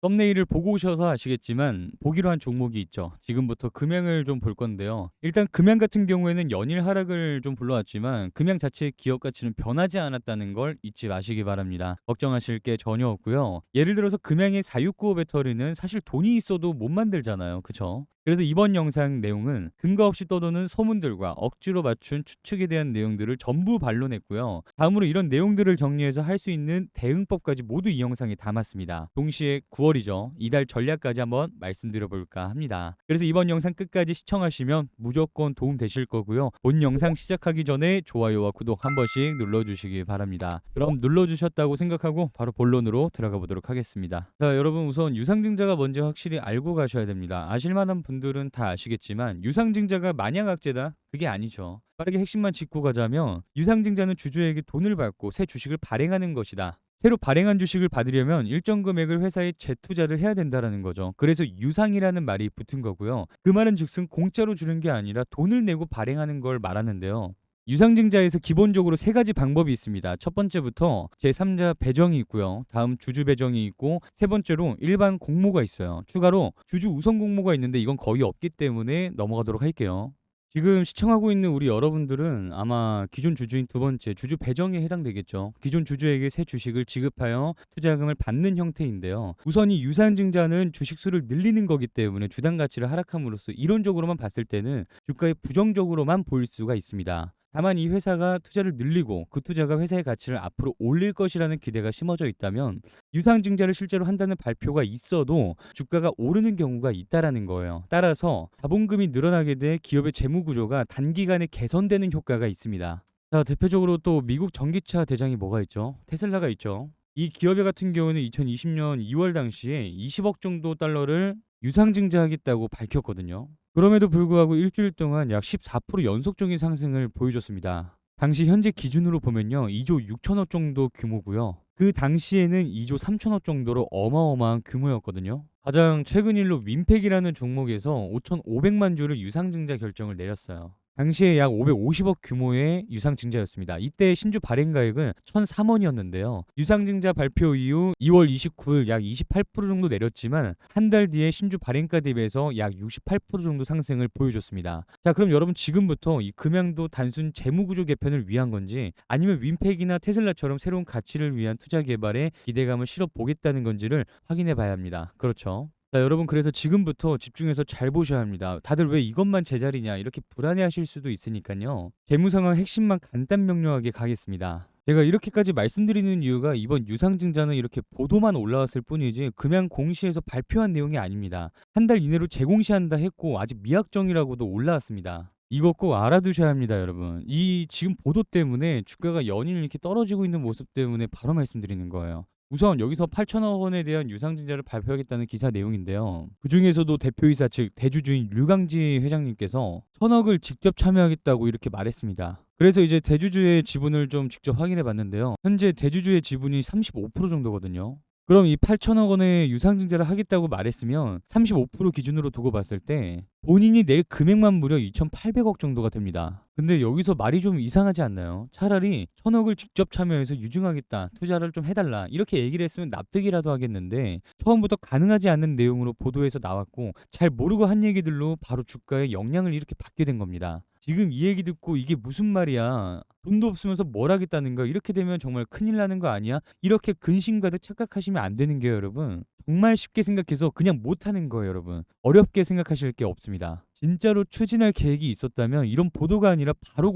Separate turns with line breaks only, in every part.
썸네일을 보고 오셔서 아시겠지만 보기로 한 종목이 있죠. 지금부터 금양을 좀 볼 건데요. 일단 금양 같은 경우에는 연일 하락을 좀 불러왔지만 금양 자체의 기업 가치는 변하지 않았다는 걸 잊지 마시기 바랍니다. 걱정하실 게 전혀 없고요. 예를 들어서 금양의 4695 배터리는 사실 돈이 있어도 못 만들잖아요. 그쵸? 그래서 이번 영상 내용은 근거 없이 떠도는 소문들과 억지로 맞춘 추측에 대한 내용들을 전부 반론했고요. 다음으로 이런 내용들을 정리해서 할 수 있는 대응법까지 모두 이 영상에 담았습니다. 동시에 9월이죠. 이달 전략까지 한번 말씀드려 볼까 합니다. 그래서 이번 영상 끝까지 시청하시면 무조건 도움 되실 거고요. 본 영상 시작하기 전에 좋아요와 구독 한 번씩 눌러주시기 바랍니다. 그럼 눌러주셨다고 생각하고 바로 본론으로 들어가 보도록 하겠습니다. 자, 여러분 우선 유상증자가 뭔지 확실히 알고 가셔야 됩니다. 아실만한 분들은 다 아시겠지만 유상증자가 마냥 악재다? 그게 아니죠. 빠르게 핵심만 짚고 가자면 유상증자는 주주에게 돈을 받고 새 주식을 발행하는 것이다. 새로 발행한 주식을 받으려면 일정 금액을 회사에 재투자를 해야 된다라는 거죠. 그래서 유상이라는 말이 붙은 거고요. 그 말은 즉슨 공짜로 주는 게 아니라 돈을 내고 발행하는 걸 말하는데요. 유상증자에서 기본적으로 세 가지 방법이 있습니다. 첫 번째부터 제3자 배정이 있고요. 다음 주주 배정이 있고 세 번째로 일반 공모가 있어요. 추가로 주주 우선 공모가 있는데 이건 거의 없기 때문에 넘어가도록 할게요. 지금 시청하고 있는 우리 여러분들은 아마 기존 주주인 두 번째 주주 배정에 해당되겠죠. 기존 주주에게 새 주식을 지급하여 투자금을 받는 형태인데요. 우선 이 유상증자는 주식수를 늘리는 거기 때문에 주당 가치를 하락함으로써 이론적으로만 봤을 때는 주가에 부정적으로만 보일 수가 있습니다. 다만 이 회사가 투자를 늘리고 그 투자가 회사의 가치를 앞으로 올릴 것이라는 기대가 심어져 있다면 유상증자를 실제로 한다는 발표가 있어도 주가가 오르는 경우가 있다라는 거예요. 따라서 자본금이 늘어나게 돼 기업의 재무 구조가 단기간에 개선되는 효과가 있습니다. 자, 대표적으로 또 미국 전기차 대장이 뭐가 있죠? 테슬라가 있죠. 이 기업의 같은 경우는 2020년 2월 당시에 20억 정도 달러를 유상증자하겠다고 밝혔거든요. 그럼에도 불구하고 일주일 동안 약 14% 연속적인 상승을 보여줬습니다. 당시 현재 기준으로 보면요 2조 6천억 정도 규모고요. 그 당시에는 2조 3천억 정도로 어마어마한 규모였거든요. 가장 최근 일로 윈팩이라는 종목에서 5,500만 주를 유상증자 결정을 내렸어요. 당시에 약 550억 규모의 유상증자였습니다. 이때 신주 발행가액은 1,003원이었는데요. 유상증자 발표 이후 2월 29일 약 28% 정도 내렸지만 한 달 뒤에 신주 발행가 대비해서 약 68% 정도 상승을 보여줬습니다. 자, 그럼 여러분 지금부터 이 금양도 단순 재무구조 개편을 위한 건지 아니면 윈팩이나 테슬라처럼 새로운 가치를 위한 투자 개발에 기대감을 실어 보겠다는 건지를 확인해 봐야 합니다. 그렇죠? 자, 여러분 그래서 지금부터 집중해서 잘 보셔야 합니다. 다들 왜 이것만 제자리냐 이렇게 불안해하실 수도 있으니까요. 재무 상황 핵심만 간단 명료하게 가겠습니다. 제가 이렇게까지 말씀드리는 이유가 이번 유상증자는 이렇게 보도만 올라왔을 뿐이지 금양 공시에서 발표한 내용이 아닙니다. 한 달 이내로 재공시한다 했고 아직 미확정이라고도 올라왔습니다. 이거 꼭 알아두셔야 합니다, 여러분. 이 지금 보도 때문에 주가가 연일 이렇게 떨어지고 있는 모습 때문에 바로 말씀드리는 거예요. 우선 여기서 8천억 원에 대한 유상증자를 발표하겠다는 기사 내용인데요. 그 중에서도 대표이사 즉 대주주인 류강지 회장님께서 1,000억을 직접 참여하겠다고 이렇게 말했습니다. 그래서 이제 대주주의 지분을 좀 직접 확인해 봤는데요. 현재 대주주의 지분이 35% 정도거든요. 그럼 이 8천억 원의 유상증자를 하겠다고 말했으면 35% 기준으로 두고 봤을 때 본인이 낼 금액만 무려 2,800억 정도가 됩니다. 근데 여기서 말이 좀 이상하지 않나요? 차라리 1,000억을 직접 참여해서 유증하겠다, 투자를 좀 해달라 이렇게 얘기를 했으면 납득이라도 하겠는데 처음부터 가능하지 않는 내용으로 보도에서 나왔고 잘 모르고 한 얘기들로 바로 주가에 영향을 이렇게 받게 된 겁니다. 지금 이 얘기 듣고 이게 무슨 말이야? 돈도 없으면서 뭘 하겠다는 거야? 이렇게 되면 정말 큰일 나는 거 아니야? 이렇게 근심 가득 착각하시면 안 되는 게요, 여러분. 정말 쉽게 생각해서 그냥 못하는 거예요, 여러분. 어렵게 생각하실 게 없습니다. 진짜로 추진할 계획이 있었다면 이런 보도가 아니라 바로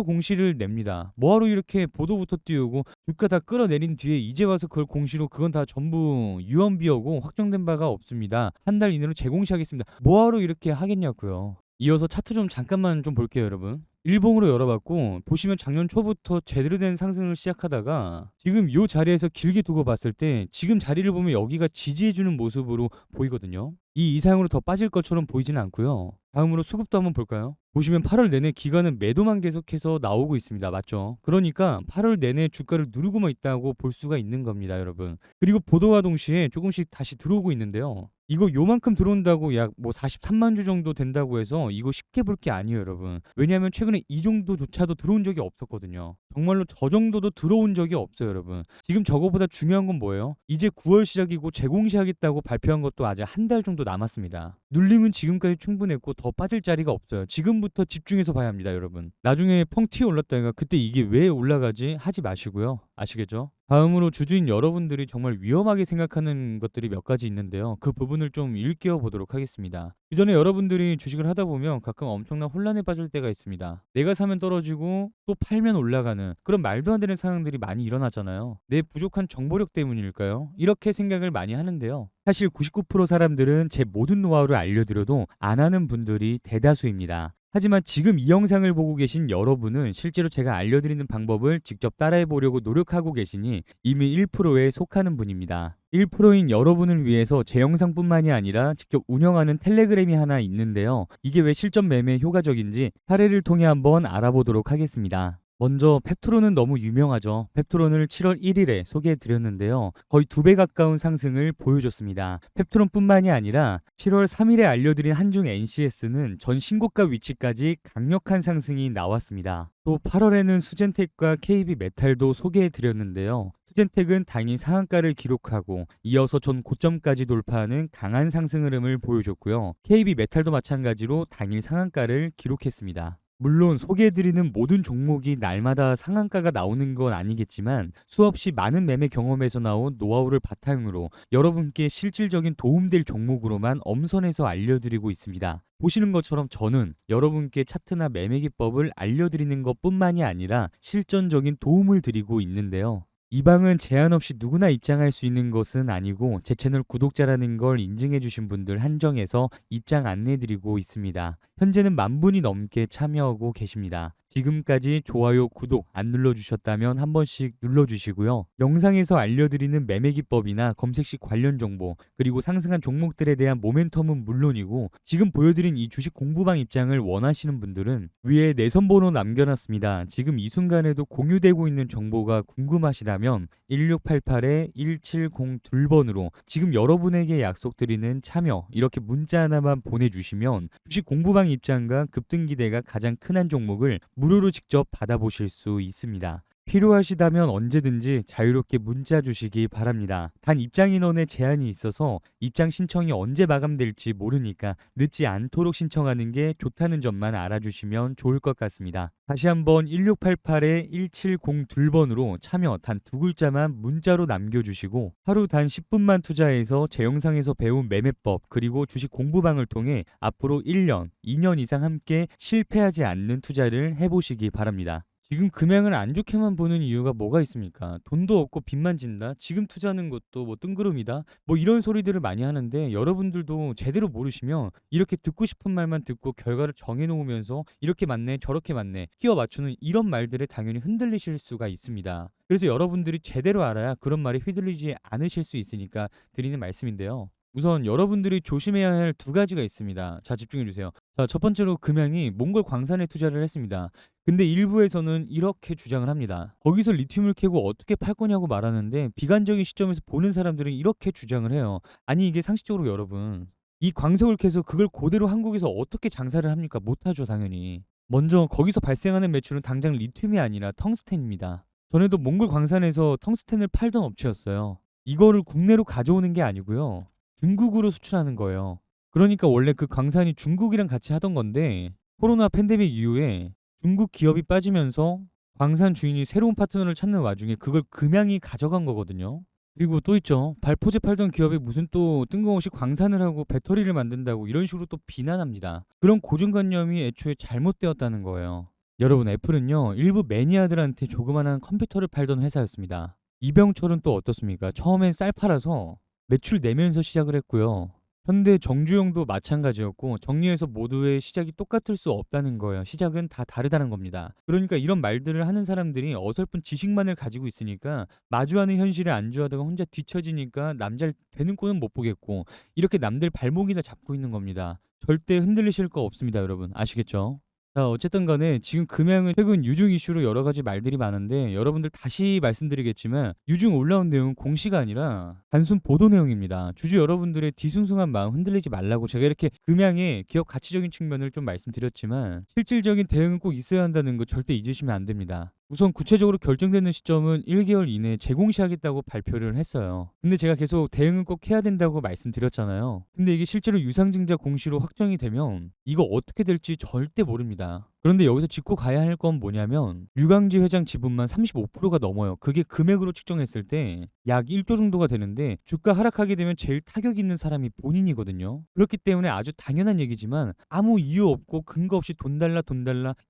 공시를 냅니다. 뭐하러 이렇게 보도부터 띄우고 주가 다 끌어내린 뒤에 이제 와서 그걸 공시로 그건 다 전부 유언비어고 확정된 바가 없습니다. 한 달 이내로 재공시하겠습니다. 뭐하러 이렇게 하겠냐고요. 이어서 차트 좀 잠깐만 좀 볼게요, 여러분. 일봉으로 열어봤고 보시면 작년 초부터 제대로 된 상승을 시작하다가 지금 이 자리에서 길게 두고 봤을 때 지금 자리를 보면 여기가 지지해주는 모습으로 보이거든요. 이 이상으로 더 빠질 것처럼 보이지는 않고요. 다음으로 수급도 한번 볼까요? 보시면 8월 내내 기관은 매도만 계속해서 나오고 있습니다. 맞죠? 그러니까 8월 내내 주가를 누르고만 있다고 볼 수가 있는 겁니다, 여러분. 그리고 보도와 동시에 조금씩 다시 들어오고 있는데요. 이거 요만큼 들어온다고 약 뭐 43만 주 정도 된다고 해서 이거 쉽게 볼 게 아니에요, 여러분. 왜냐하면 최근에 이 정도조차도 들어온 적이 없었거든요. 정말로 저 정도도 들어온 적이 없어요, 여러분. 지금 저거보다 중요한 건 뭐예요? 이제 9월 시작이고 재공시하겠다고 발표한 것도 아직 한 달 정도 남았습니다. 눌림은 지금까지 충분했고 더 빠질 자리가 없어요. 지금부터 집중해서 봐야 합니다, 여러분. 나중에 펑 튀어 올랐다가 그때 이게 왜 올라가지 하지 마시고요. 아시겠죠? 다음으로 주주인 여러분들이 정말 위험하게 생각하는 것들이 몇 가지 있는데요. 그 부분을 좀 일깨워 보도록 하겠습니다. 기존에 여러분들이 주식을 하다 보면 가끔 엄청난 혼란에 빠질 때가 있습니다. 내가 사면 떨어지고 또 팔면 올라가는 그런 말도 안 되는 상황들이 많이 일어나잖아요. 내 부족한 정보력 때문일까요? 이렇게 생각을 많이 하는데요. 사실 99% 사람들은 제 모든 노하우를 알려드려도 안 하는 분들이 대다수입니다. 하지만 지금 이 영상을 보고 계신 여러분은 실제로 제가 알려드리는 방법을 직접 따라해 보려고 노력하고 계시니 이미 1%에 속하는 분입니다. 1%인 여러분을 위해서 제 영상뿐만이 아니라 직접 운영하는 텔레그램이 하나 있는데요. 이게 왜 실전 매매에 효과적인지 사례를 통해 한번 알아보도록 하겠습니다. 먼저 펩트론은 너무 유명하죠. 펩트론을 7월 1일에 소개해 드렸는데요. 거의 2배 가까운 상승을 보여줬습니다. 펩트론뿐만이 아니라 7월 3일에 알려드린 한중 NCS는 전 신고가 위치까지 강력한 상승이 나왔습니다. 또 8월에는 수젠텍과 KB 메탈도 소개해 드렸는데요. 수젠텍은 당일 상한가를 기록하고 이어서 전 고점까지 돌파하는 강한 상승 흐름을 보여줬고요. KB 메탈도 마찬가지로 당일 상한가를 기록했습니다. 물론 소개해드리는 모든 종목이 날마다 상한가가 나오는 건 아니겠지만 수없이 많은 매매 경험에서 나온 노하우를 바탕으로 여러분께 실질적인 도움될 종목으로만 엄선해서 알려드리고 있습니다. 보시는 것처럼 저는 여러분께 차트나 매매 기법을 알려드리는 것뿐만이 아니라 실전적인 도움을 드리고 있는데요. 이 방은 제한 없이 누구나 입장할 수 있는 것은 아니고 제 채널 구독자라는 걸 인증해 주신 분들 한정해서 입장 안내드리고 있습니다. 현재는 10,000분이 넘게 참여하고 계십니다. 지금까지 좋아요, 구독 안 눌러주셨다면 한 번씩 눌러주시고요. 영상에서 알려드리는 매매 기법이나 검색 시 관련 정보 그리고 상승한 종목들에 대한 모멘텀은 물론이고 지금 보여드린 이 주식 공부방 입장을 원하시는 분들은 위에 내선 번호 남겨놨습니다. 지금 이 순간에도 공유되고 있는 정보가 궁금하시다면 1688-1702번으로 지금 여러분에게 약속드리는 참여 이렇게 문자 하나만 보내주시면 주식 공부방 입장과 급등기대가 가장 큰 한 종목을 무료로 직접 받아보실 수 있습니다. 필요하시다면 언제든지 자유롭게 문자 주시기 바랍니다. 단 입장 인원에 제한이 있어서 입장 신청이 언제 마감될지 모르니까 늦지 않도록 신청하는 게 좋다는 점만 알아주시면 좋을 것 같습니다. 다시 한번 1688-1702번으로 참여 단 2글자만 문자로 남겨주시고 하루 단 10분만 투자해서 제 영상에서 배운 매매법 그리고 주식 공부방을 통해 앞으로 1년, 2년 이상 함께 실패하지 않는 투자를 해보시기 바랍니다. 지금 금양을 안 좋게만 보는 이유가 뭐가 있습니까? 돈도 없고 빚만 진다? 지금 투자하는 것도 뭐 뜬구름이다? 뭐 이런 소리들을 많이 하는데 여러분들도 제대로 모르시면 이렇게 듣고 싶은 말만 듣고 결과를 정해놓으면서 이렇게 맞네 저렇게 맞네 끼워 맞추는 이런 말들에 당연히 흔들리실 수가 있습니다. 그래서 여러분들이 제대로 알아야 그런 말에 휘둘리지 않으실 수 있으니까 드리는 말씀인데요. 우선 여러분들이 조심해야 할 2가지가 있습니다. 자, 집중해 주세요. 자, 첫 번째로 금양이 몽골 광산에 투자를 했습니다. 근데 일부에서는 이렇게 주장을 합니다. 거기서 리튬을 캐고 어떻게 팔 거냐고 말하는데 비관적인 시점에서 보는 사람들은 이렇게 주장을 해요. 아니 이게 상식적으로 여러분 이 광석을 캐서 그걸 그대로 한국에서 어떻게 장사를 합니까? 못하죠 당연히. 먼저 거기서 발생하는 매출은 당장 리튬이 아니라 텅스텐입니다. 전에도 몽골 광산에서 텅스텐을 팔던 업체였어요. 이거를 국내로 가져오는 게 아니고요. 중국으로 수출하는 거예요. 그러니까 원래 그 광산이 중국이랑 같이 하던 건데 코로나 팬데믹 이후에 중국 기업이 빠지면서 광산 주인이 새로운 파트너를 찾는 와중에 그걸 금양이 가져간 거거든요. 그리고 또 있죠. 발포제 팔던 기업이 무슨 또 뜬금없이 광산을 하고 배터리를 만든다고 이런 식으로 또 비난합니다. 그런 고정관념이 애초에 잘못되었다는 거예요. 여러분 애플은요. 일부 매니아들한테 조그만한 컴퓨터를 팔던 회사였습니다. 이병철은 또 어떻습니까? 처음엔 쌀 팔아서 매출 내면서 시작을 했고요. 현대 정주영도 마찬가지였고 정리해서 모두의 시작이 똑같을 수 없다는 거예요. 시작은 다 다르다는 겁니다. 그러니까 이런 말들을 하는 사람들이 어설픈 지식만을 가지고 있으니까 마주하는 현실에 안주하다가 혼자 뒤처지니까 남잘 되는 꼴은 못 보겠고 이렇게 남들 발목이나 잡고 있는 겁니다. 절대 흔들리실 거 없습니다, 여러분. 아시겠죠? 자, 어쨌든 간에 지금 금양은 최근 유중 이슈로 여러 가지 말들이 많은데 여러분들 다시 말씀드리겠지만 유중 올라온 내용은 공시가 아니라 단순 보도 내용입니다. 주주 여러분들의 뒤숭숭한 마음 흔들리지 말라고 제가 이렇게 금양의 기업 가치적인 측면을 좀 말씀드렸지만 실질적인 대응은 꼭 있어야 한다는 거 절대 잊으시면 안 됩니다. 우선 구체적으로 결정되는 시점은 1개월 이내에 재공시하겠다고 발표를 했어요. 근데 제가 계속 대응은 꼭 해야 된다고 말씀드렸잖아요. 근데 이게 실제로 유상증자 공시로 확정이 되면 이거 어떻게 될지 절대 모릅니다. 그런데 여기서 짚고 가야 할 건 뭐냐면 류강지 회장 지분만 35%가 넘어요. 그게 금액으로 측정했을 때 약 1조 정도가 되는데 주가 하락하게 되면 제일 타격 있는 사람이 본인이거든요. 그렇기 때문에 아주 당연한 얘기지만 아무 이유 없고 근거 없이 돈 달라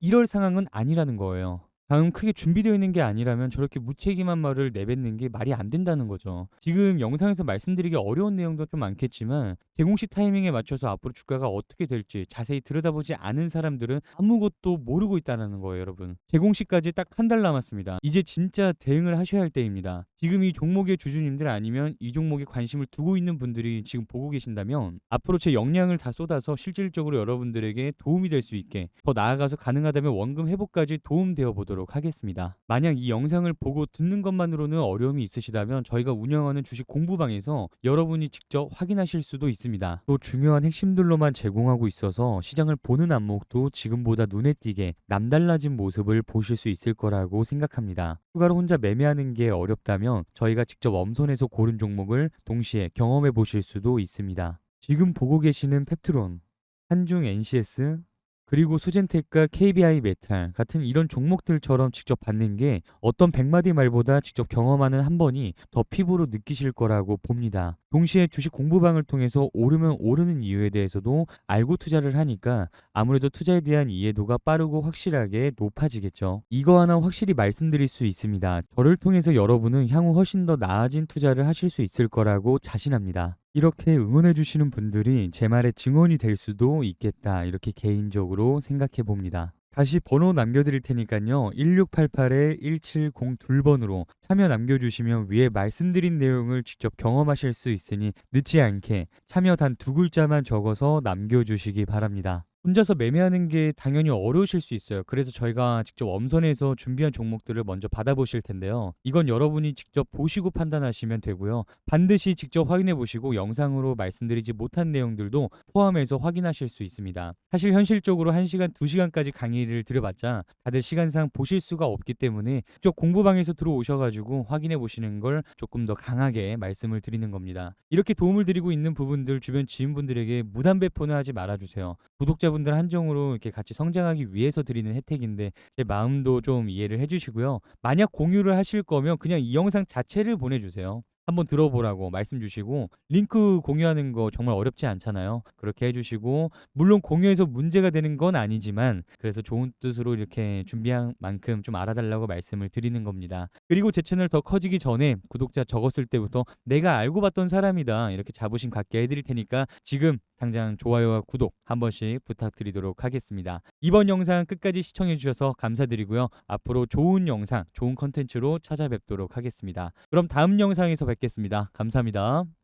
이럴 상황은 아니라는 거예요. 다음 크게 준비되어 있는 게 아니라면 저렇게 무책임한 말을 내뱉는 게 말이 안 된다는 거죠. 지금 영상에서 말씀드리기 어려운 내용도 좀 많겠지만 개공식 타이밍에 맞춰서 앞으로 주가가 어떻게 될지 자세히 들여다보지 않은 사람들은 아무것도 모르고 있다는 거예요, 여러분. 재공식까지 딱 한 달 남았습니다. 이제 진짜 대응을 하셔야 할 때입니다. 지금 이 종목의 주주님들 아니면 이 종목에 관심을 두고 있는 분들이 지금 보고 계신다면 앞으로 제 역량을 다 쏟아서 실질적으로 여러분들에게 도움이 될 수 있게 더 나아가서 가능하다면 원금 회복까지 도움되어 보도록 하겠습니다. 만약 이 영상을 보고 듣는 것만으로는 어려움이 있으시다면 저희가 운영하는 주식 공부방에서 여러분이 직접 확인하실 수도 있습니다. 또 중요한 핵심들로만 제공하고 있어서 시장을 보는 안목도 지금보다 눈에 띄게 남달라진 모습을 보실 수 있을 거라고 생각합니다. 추가로 혼자 매매하는 게 어렵다면 저희가 직접 엄선해서 고른 종목을 동시에 경험해 보실 수도 있습니다. 지금 보고 계시는 펩트론, 한중 NCS, 그리고 수젠텍과 KBI 메탈 같은 이런 종목들처럼 직접 받는 게 어떤 100마디 말보다 직접 경험하는 한 번이 더 피부로 느끼실 거라고 봅니다. 동시에 주식 공부방을 통해서 오르면 오르는 이유에 대해서도 알고 투자를 하니까 아무래도 투자에 대한 이해도가 빠르고 확실하게 높아지겠죠. 이거 하나 확실히 말씀드릴 수 있습니다. 저를 통해서 여러분은 향후 훨씬 더 나아진 투자를 하실 수 있을 거라고 자신합니다. 이렇게 응원해 주시는 분들이 제 말의 증언이 될 수도 있겠다, 이렇게 개인적으로 생각해 봅니다. 다시 번호 남겨드릴 테니까요. 1688-1702번으로 참여 남겨주시면 위에 말씀드린 내용을 직접 경험하실 수 있으니 늦지 않게 참여 단 2글자만 적어서 남겨주시기 바랍니다. 혼자서 매매하는 게 당연히 어려우실 수 있어요. 그래서 저희가 직접 엄선해서 준비한 종목들을 먼저 받아보실 텐데요. 이건 여러분이 직접 보시고 판단하시면 되고요. 반드시 직접 확인해 보시고 영상으로 말씀드리지 못한 내용들도 포함해서 확인하실 수 있습니다. 사실 현실적으로 1시간, 2시간까지 강의를 드려봤자 다들 시간상 보실 수가 없기 때문에 직접 공부방에서 들어오셔가지고 확인해 보시는 걸 조금 더 강하게 말씀을 드리는 겁니다. 이렇게 도움을 드리고 있는 부분들 주변 지인분들에게 무단 배포는 하지 말아주세요. 구독자분들 한정으로 이렇게 같이 성장하기 위해서 드리는 혜택인데 제 마음도 좀 이해를 해주시고요. 만약 공유를 하실 거면 그냥 이 영상 자체를 보내주세요. 한번 들어보라고 말씀 주시고 링크 공유하는 거 정말 어렵지 않잖아요. 그렇게 해주시고 물론 공유해서 문제가 되는 건 아니지만 그래서 좋은 뜻으로 이렇게 준비한 만큼 좀 알아달라고 말씀을 드리는 겁니다. 그리고 제 채널 더 커지기 전에 구독자 적었을 때부터 내가 알고 봤던 사람이다 이렇게 자부심 갖게 해드릴 테니까 지금 당장 좋아요와 구독 한 번씩 부탁드리도록 하겠습니다. 이번 영상 끝까지 시청해 주셔서 감사드리고요. 앞으로 좋은 영상, 좋은 컨텐츠로 찾아뵙도록 하겠습니다. 그럼 다음 영상에서 뵙겠습니다. 감사합니다.